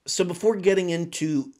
So before getting into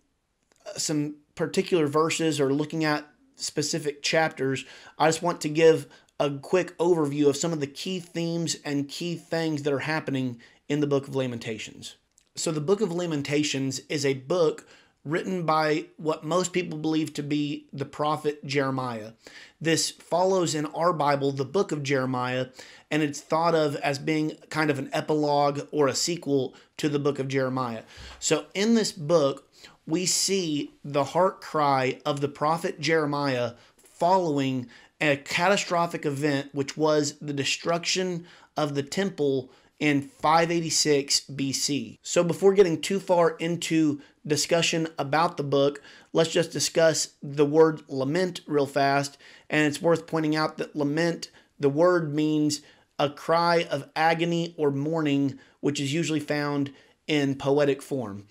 some particular verses or looking at specific chapters, I just want to give a quick overview of some of the key themes and key things that are happening in the book of Lamentations. So, the book of Lamentations is a book written by what most people believe to be the prophet Jeremiah. This follows in our Bible the book of Jeremiah, and it's thought of as being kind of an epilogue or a sequel to the book of Jeremiah. So, in this book, we see the heart cry of the prophet Jeremiah following a catastrophic event, which was the destruction of the temple in 586 BC. So before getting too far into discussion about the book, let's just discuss the word lament real fast. And it's worth pointing out that lament, the word means a cry of agony or mourning, which is usually found in poetic form.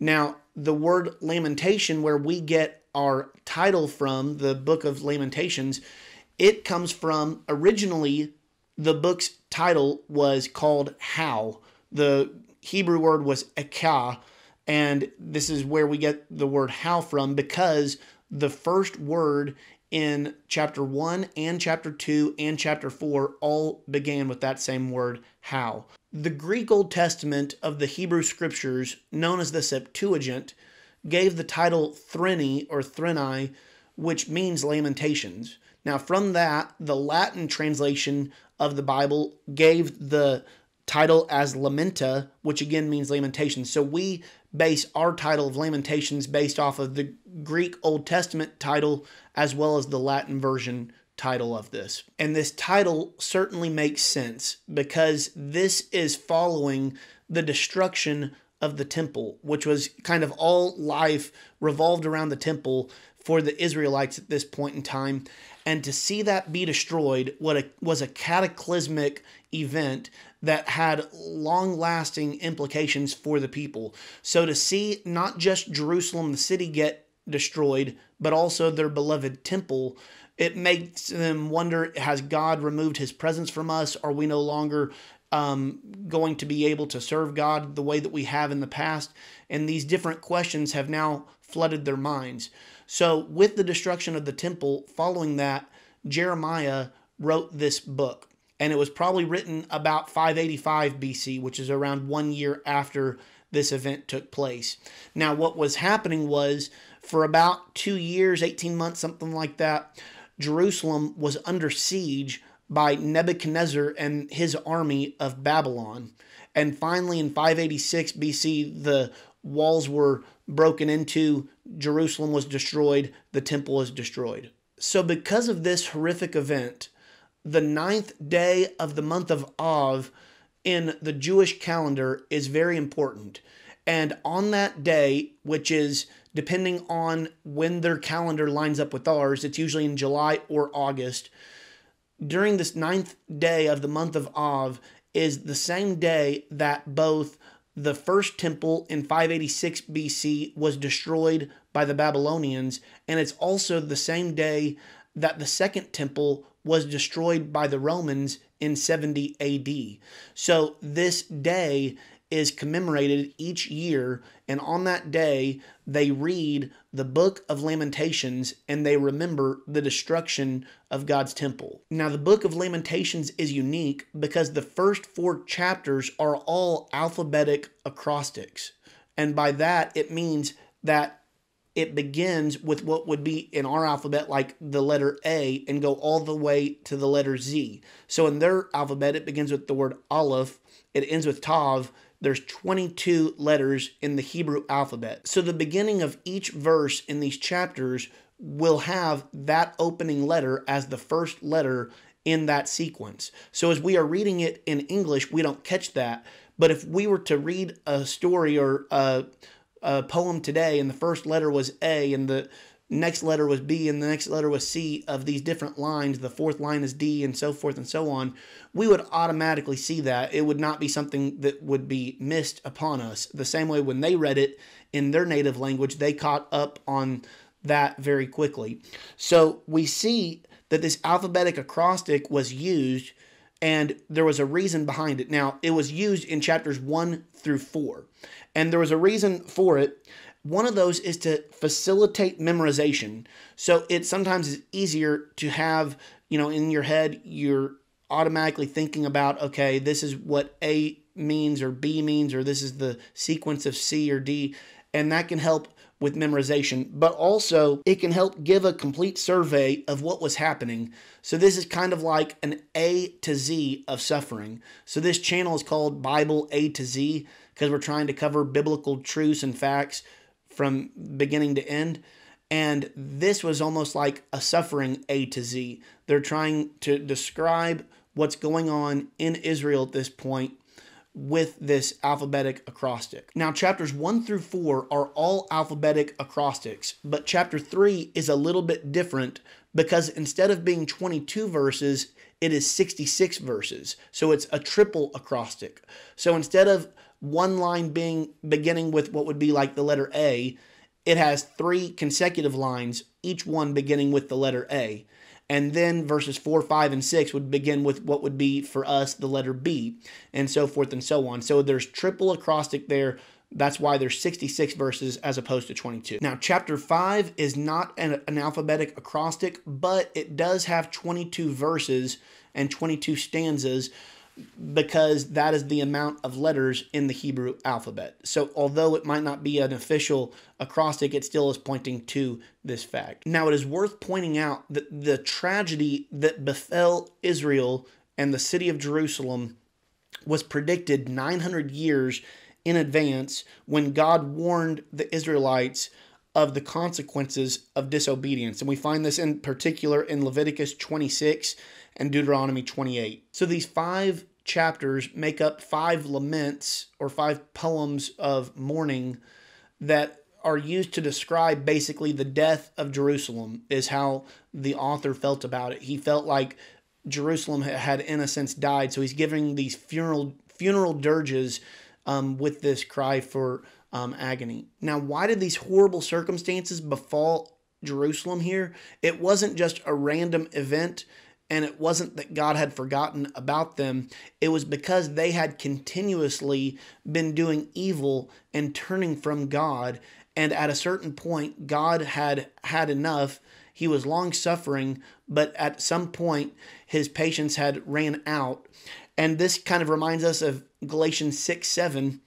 Now, the word lamentation, where we get our title from, the book of Lamentations, it comes from, originally, the book's title was called How. The Hebrew word was ekah, and this is where we get the word how from, because the first word in chapter 1 and chapter 2 and chapter 4 all began with that same word, how. The Greek Old Testament of the Hebrew Scriptures, known as the Septuagint, gave the title Threni or Threnai, which means Lamentations. Now, from that, the Latin translation of the Bible gave the title as Lamenta, which again means Lamentations. So we base our title of Lamentations based off of the Greek Old Testament title as well as the Latin version title of this. And this title certainly makes sense because this is following the destruction of the temple, which was kind of all life revolved around the temple for the Israelites at this point in time. And to see that be destroyed was a cataclysmic event that had long-lasting implications for the people. So to see not just Jerusalem, the city, get destroyed, but also their beloved temple, it makes them wonder, has God removed his presence from us? Are we no longer going to be able to serve God the way that we have in the past? And these different questions have now flooded their minds. So with the destruction of the temple, following that, Jeremiah wrote this book. And it was probably written about 585 BC, which is around 1 year after this event took place. Now, what was happening was, for about 2 years, 18 months, something like that, Jerusalem was under siege by Nebuchadnezzar and his army of Babylon. And finally, in 586 BC, the walls were broken into, Jerusalem was destroyed, the temple was destroyed. So because of this horrific event, the 9th day of the month of Av in the Jewish calendar is very important. And on that day, which is depending on when their calendar lines up with ours, it's usually in July or August, during this 9th day of the month of Av is the same day that both the first temple in 586 BC was destroyed by the Babylonians, and it's also the same day that the second temple was destroyed by the Romans in 70 AD. So this day is commemorated each year, and on that day they read the book of Lamentations and they remember the destruction of God's temple. Now, the book of Lamentations is unique because the first 4 chapters are all alphabetic acrostics, and by that it means that it begins with what would be in our alphabet like the letter A and go all the way to the letter Z. So in their alphabet, it begins with the word Aleph, it ends with Tav. There's 22 letters in the Hebrew alphabet. So the beginning of each verse in these chapters will have that opening letter as the first letter in that sequence. So as we are reading it in English, we don't catch that. But if we were to read a story or a poem today and the first letter was A and the next letter was B and the next letter was C of these different lines, the fourth line is D and so forth and so on, we would automatically see that. It would not be something that would be missed upon us. The same way when they read it in their native language, they caught up on that very quickly. So we see that this alphabetic acrostic was used and there was a reason behind it. Now, it was used in chapters 1 through 4, and there was a reason for it. One of those is to facilitate memorization. So it sometimes is easier to have, in your head, you're automatically thinking about, okay, this is what A means or B means, or this is the sequence of C or D, and that can help with memorization, but also it can help give a complete survey of what was happening. So this is kind of like an A to Z of suffering. So this channel is called Bible A to Z because we're trying to cover biblical truths and facts from beginning to end. And this was almost like a suffering A to Z. They're trying to describe what's going on in Israel at this point with this alphabetic acrostic. Now, chapters 1 through 4 are all alphabetic acrostics, but chapter 3 is a little bit different because instead of being 22 verses, it is 66 verses. So it's a triple acrostic. So instead of one line beginning with what would be like the letter A, it has 3 consecutive lines, each one beginning with the letter A. And then verses 4, 5, and 6 would begin with what would be for us the letter B, and so forth and so on. So there's triple acrostic there. That's why there's 66 verses as opposed to 22. Now, chapter 5 is not an alphabetic acrostic, but it does have 22 verses and 22 stanzas because that is the amount of letters in the Hebrew alphabet. So although it might not be an official acrostic, it still is pointing to this fact. Now, it is worth pointing out that the tragedy that befell Israel and the city of Jerusalem was predicted 900 years in advance when God warned the Israelites of the consequences of disobedience. And we find this in particular in Leviticus 26 and Deuteronomy 28. So these 5 chapters make up 5 laments or 5 poems of mourning that are used to describe basically the death of Jerusalem, is how the author felt about it. He felt like Jerusalem had in a sense died, so he's giving these funeral dirges with this cry for agony. Now, why did these horrible circumstances befall Jerusalem here? It wasn't just a random event, and it wasn't that God had forgotten about them. It was because they had continuously been doing evil and turning from God, and at a certain point, God had had enough. He was long-suffering, but at some point, his patience had ran out. And this kind of reminds us of Galatians 6:7.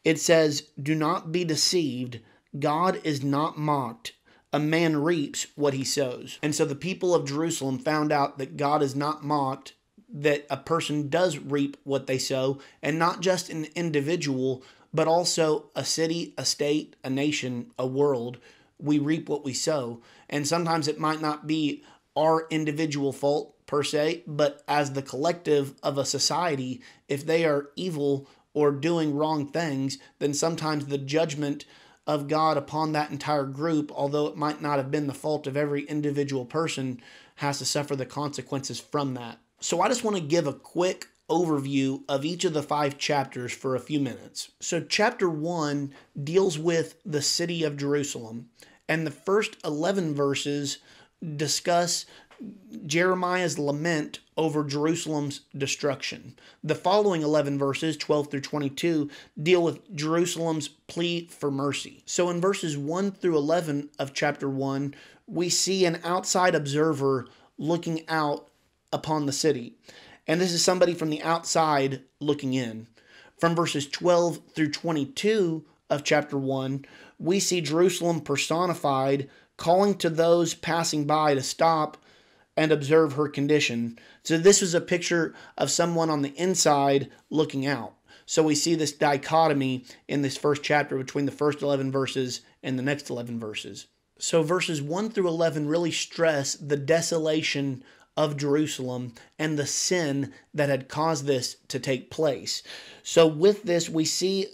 It says, "Do not be deceived. God is not mocked. A man reaps what he sows." And so the people of Jerusalem found out that God is not mocked, that a person does reap what they sow, and not just an individual, but also a city, a state, a nation, a world. We reap what we sow. And sometimes it might not be our individual fault per se, but as the collective of a society, if they are evil or doing wrong things, then sometimes the judgment of God upon that entire group, although it might not have been the fault of every individual person, has to suffer the consequences from that. So I just want to give a quick overview of each of the 5 chapters for a few minutes. So chapter 1 deals with the city of Jerusalem, and the first 11 verses discuss Jeremiah's lament over Jerusalem's destruction. The following 11 verses, 12 through 22, deal with Jerusalem's plea for mercy. So in verses 1 through 11 of chapter 1, we see an outside observer looking out upon the city. And this is somebody from the outside looking in. From verses 12 through 22 of chapter 1, we see Jerusalem personified, calling to those passing by to stop and observe her condition. So this was a picture of someone on the inside looking out. So we see this dichotomy in this first chapter between the first 11 verses and the next 11 verses. So verses 1 through 11 really stress the desolation of Jerusalem and the sin that had caused this to take place. So with this, we see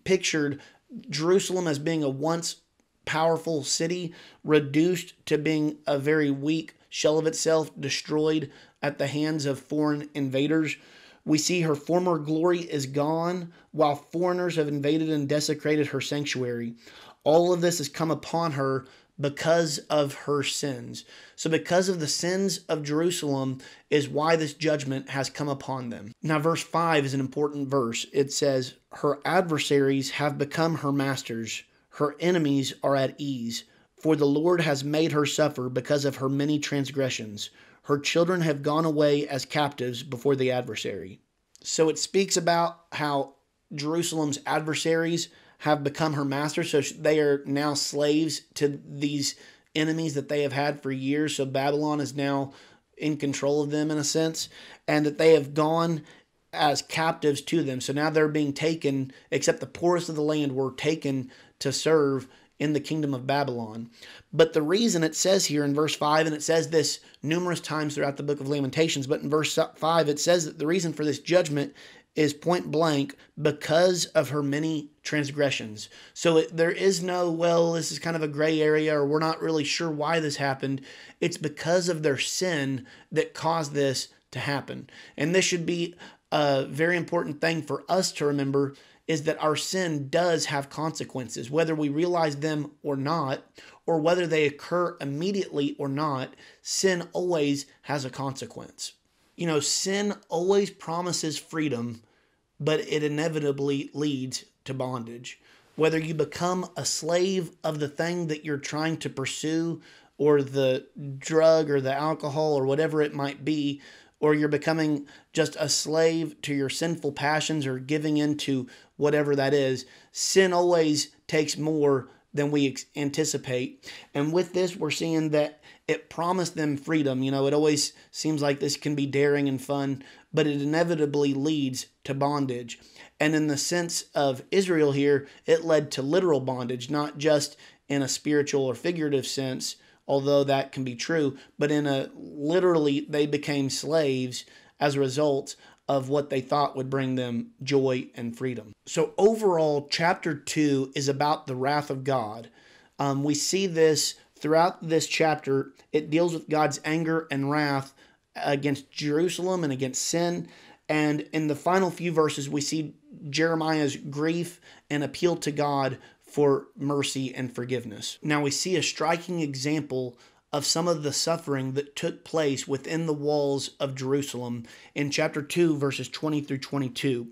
pictured Jerusalem as being a once powerful city, reduced to being a very weak shell of itself, destroyed at the hands of foreign invaders. We see her former glory is gone, while foreigners have invaded and desecrated her sanctuary. All of this has come upon her because of her sins. So because of the sins of Jerusalem is why this judgment has come upon them. Now verse 5 is an important verse. It says, her adversaries have become her masters. Her enemies are at ease. For the Lord has made her suffer because of her many transgressions. Her children have gone away as captives before the adversary. So it speaks about how Jerusalem's adversaries have become her masters. So they are now slaves to these enemies that they have had for years. So Babylon is now in control of them in a sense, and that they have gone as captives to them. So now they're being taken, except the poorest of the land were taken to serve in the kingdom of Babylon. But the reason it says here in verse 5, and it says this numerous times throughout the book of Lamentations, but in verse 5 it says that the reason for this judgment is point blank because of her many transgressions. So there is no, well, this is kind of a gray area, or we're not really sure why this happened. It's because of their sin that caused this to happen. And this should be a very important thing for us to remember, is that our sin does have consequences, whether we realize them or not, or whether they occur immediately or not. Sin always has a consequence. You know, sin always promises freedom, but it inevitably leads to bondage. Whether you become a slave of the thing that you're trying to pursue, or the drug or the alcohol or whatever it might be, or you're becoming just a slave to your sinful passions or giving into whatever that is, sin always takes more than we anticipate. And with this, we're seeing that it promised them freedom. You know, it always seems like this can be daring and fun, but it inevitably leads to bondage. And in the sense of Israel here, it led to literal bondage, not just in a spiritual or figurative sense, although that can be true, but in a literally they became slaves as a result of what they thought would bring them joy and freedom. So overall, chapter 2 is about the wrath of God. We see this throughout this chapter. It deals with God's anger and wrath against Jerusalem and against sin. And in the final few verses, we see Jeremiah's grief and appeal to God for mercy and forgiveness. Now we see a striking example of some of the suffering that took place within the walls of Jerusalem in chapter 2, verses 20 through 22.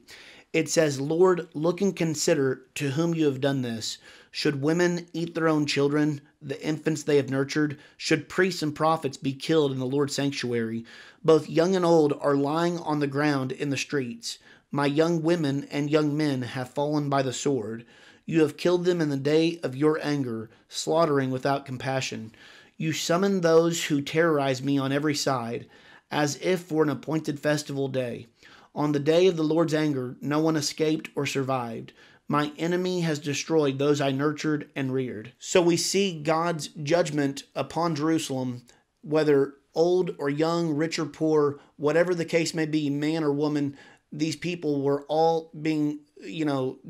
It says, Lord, look and consider to whom you have done this. Should women eat their own children, the infants they have nurtured? Should priests and prophets be killed in the Lord's sanctuary? Both young and old are lying on the ground in the streets. My young women and young men have fallen by the sword. You have killed them in the day of your anger, slaughtering without compassion. You summon those who terrorize me on every side, as if for an appointed festival day. On the day of the Lord's anger, no one escaped or survived. My enemy has destroyed those I nurtured and reared. So we see God's judgment upon Jerusalem, whether old or young, rich or poor, whatever the case may be, man or woman, these people were all being,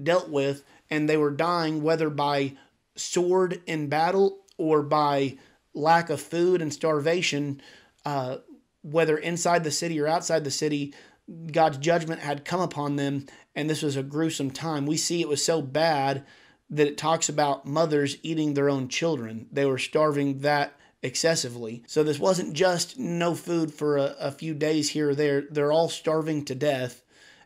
dealt with, and they were dying, whether by sword in battle or by lack of food and starvation, whether inside the city or outside the city. God's judgment had come upon them, and this was a gruesome time. We see it was so bad that it talks about mothers eating their own children. They were starving that excessively. So this wasn't just no food for a few days here or there. They're all starving to death,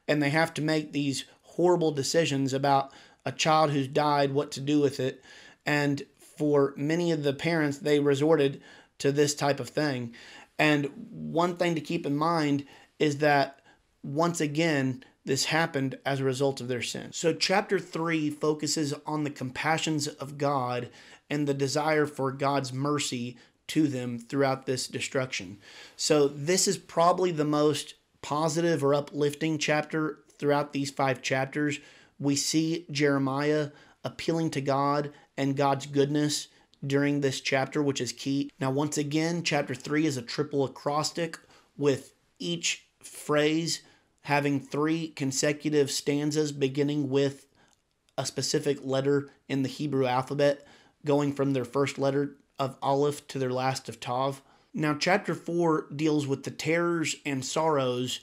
and they have to make these horrible decisions about a child who's died, what to do with it. And for many of the parents, they resorted to this type of thing. And one thing to keep in mind is that once again, this happened as a result of their sin. So chapter 3 focuses on the compassions of God and the desire for God's mercy to them throughout this destruction. So this is probably the most positive or uplifting chapter throughout these 5 chapters. We see Jeremiah appealing to God and God's goodness during this chapter, which is key. Now, once again, chapter 3 is a triple acrostic with each phrase having 3 consecutive stanzas beginning with a specific letter in the Hebrew alphabet, going from their first letter of Aleph to their last of Tav. Now, chapter 4 deals with the terrors and sorrows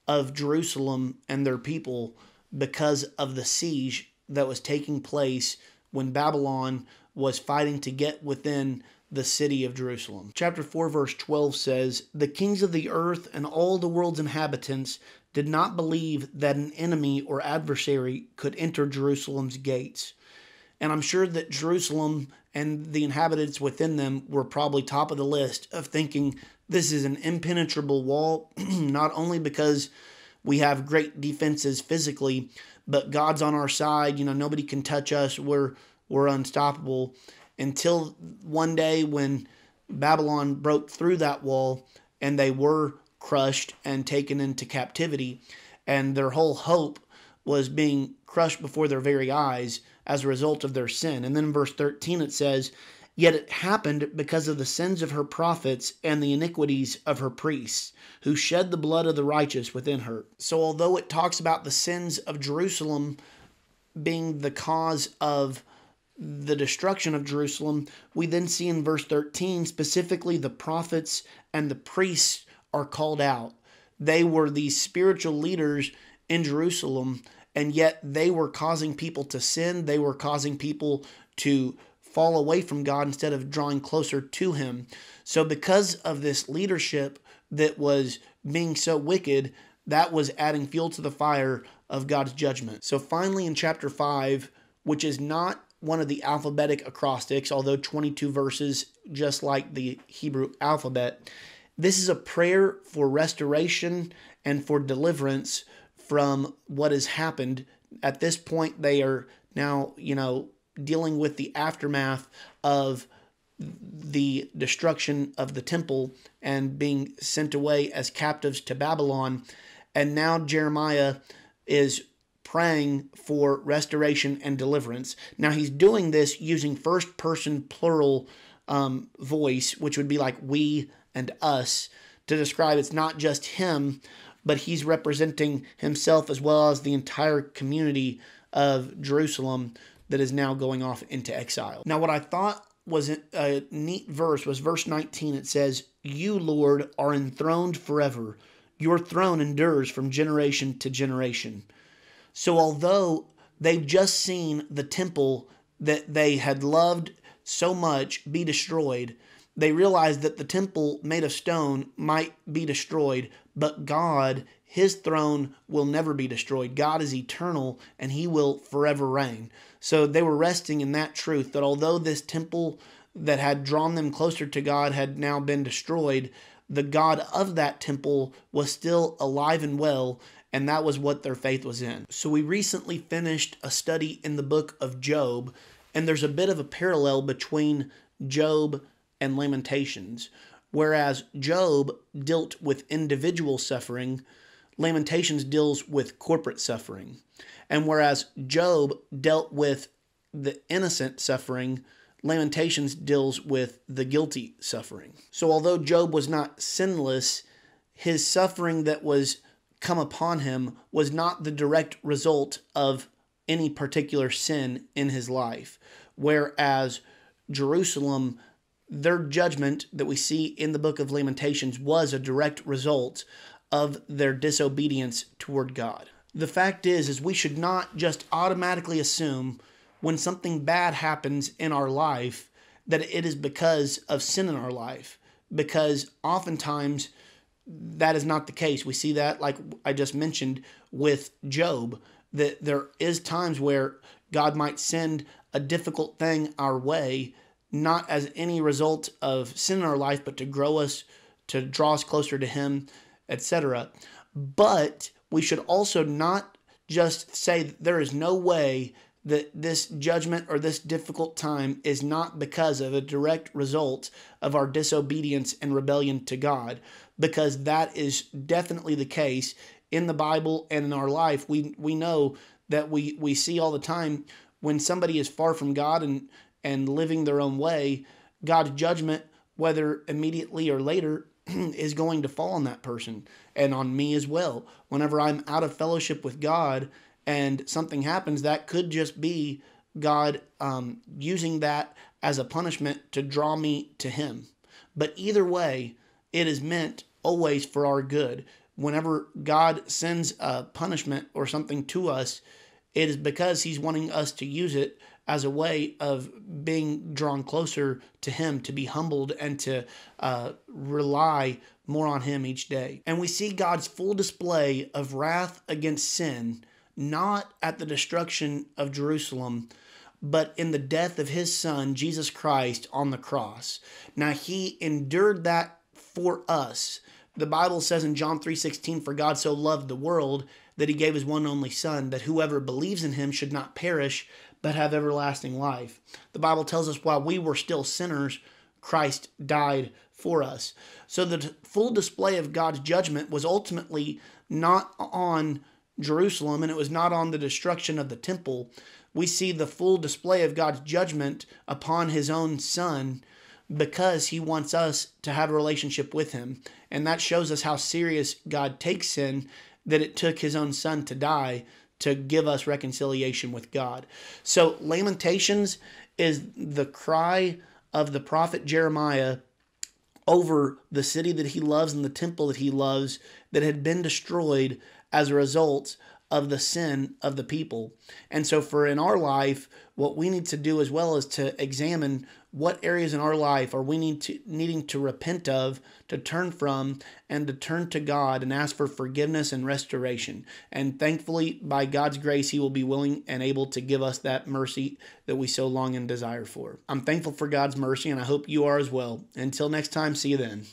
of Jerusalem and their people because of the siege that was taking place when Babylon was fighting to get within the city of Jerusalem. Chapter 4, verse 12 says, "The kings of the earth and all the world's inhabitants did not believe that an enemy or adversary could enter Jerusalem's gates." And I'm sure that Jerusalem and the inhabitants within them were probably top of the list of thinking this is an impenetrable wall, not only because we have great defenses physically, but God's on our side. Nobody can touch us. We're unstoppable. Until one day when Babylon broke through that wall and they were crushed and taken into captivity, and their whole hope was being crushed before their very eyes as a result of their sin. And then in verse 13 it says, "Yet it happened because of the sins of her prophets and the iniquities of her priests, who shed the blood of the righteous within her." So although it talks about the sins of Jerusalem being the cause of the destruction of Jerusalem, we then see in verse 13 specifically the prophets and the priests are called out. They were these spiritual leaders in Jerusalem, and yet they were causing people to sin. They were causing people to fall away from God instead of drawing closer to Him. So because of this leadership that was being so wicked, that was adding fuel to the fire of God's judgment. So finally in chapter 5, which is not one of the alphabetic acrostics, although 22 verses, just like the Hebrew alphabet, this is a prayer for restoration and for deliverance from what has happened. At this point, they are now, dealing with the aftermath of the destruction of the temple and being sent away as captives to Babylon. And now Jeremiah is praying for restoration and deliverance. Now he's doing this using first person plural voice, which would be like we and us, to describe it's not just him, but he's representing himself as well as the entire community of Jerusalem that is now going off into exile. Now, what I thought was a neat verse was verse 19. It says, "You, Lord, are enthroned forever. Your throne endures from generation to generation." So although they've just seen the temple that they had loved so much be destroyed, they realized that the temple made of stone might be destroyed, but God, His throne will never be destroyed. God is eternal and He will forever reign. So they were resting in that truth that although this temple that had drawn them closer to God had now been destroyed, the God of that temple was still alive and well, and that was what their faith was in. So we recently finished a study in the book of Job, and there's a bit of a parallel between Job and Lamentations. Whereas Job dealt with individual suffering, Lamentations deals with corporate suffering. And whereas Job dealt with the innocent suffering, Lamentations deals with the guilty suffering. So although Job was not sinless, his suffering that was come upon him was not the direct result of any particular sin in his life. Whereas Jerusalem, their judgment that we see in the book of Lamentations was a direct result of their disobedience toward God. The fact is we should not just automatically assume when something bad happens in our life that it is because of sin in our life, because oftentimes that is not the case. We see that, like I just mentioned, with Job, that there is times where God might send a difficult thing our way, not as any result of sin in our life, but to grow us, to draw us closer to Him, etc. But we should also not just say that there is no way that this judgment or this difficult time is not because of a direct result of our disobedience and rebellion to God, because that is definitely the case in the Bible and in our life. We know that we see all the time when somebody is far from God and living their own way, God's judgment, whether immediately or later, is going to fall on that person and on me as well. Whenever I'm out of fellowship with God and something happens, that could just be God using that as a punishment to draw me to Him. But either way, it is meant always for our good. Whenever God sends a punishment or something to us, it is because He's wanting us to use it as a way of being drawn closer to Him, to be humbled and to rely more on Him each day. And we see God's full display of wrath against sin, not at the destruction of Jerusalem, but in the death of His Son, Jesus Christ, on the cross. Now, He endured that for us. The Bible says in John 3:16, "For God so loved the world that He gave His one and only Son, that whoever believes in Him should not perish, but have everlasting life." The Bible tells us while we were still sinners, Christ died for us. So the full display of God's judgment was ultimately not on Jerusalem, and it was not on the destruction of the temple. We see the full display of God's judgment upon His own Son, because He wants us to have a relationship with Him. And that shows us how serious God takes sin, that it took His own Son to die to give us reconciliation with God. So Lamentations is the cry of the prophet Jeremiah over the city that he loves and the temple that he loves that had been destroyed as a result of the sin of the people. And so for in our life, what we need to do as well is to examine what areas in our life are we needing to repent of, to turn from, and to turn to God and ask for forgiveness and restoration. And thankfully, by God's grace, He will be willing and able to give us that mercy that we so long and desire for. I'm thankful for God's mercy, and I hope you are as well. Until next time, see you then.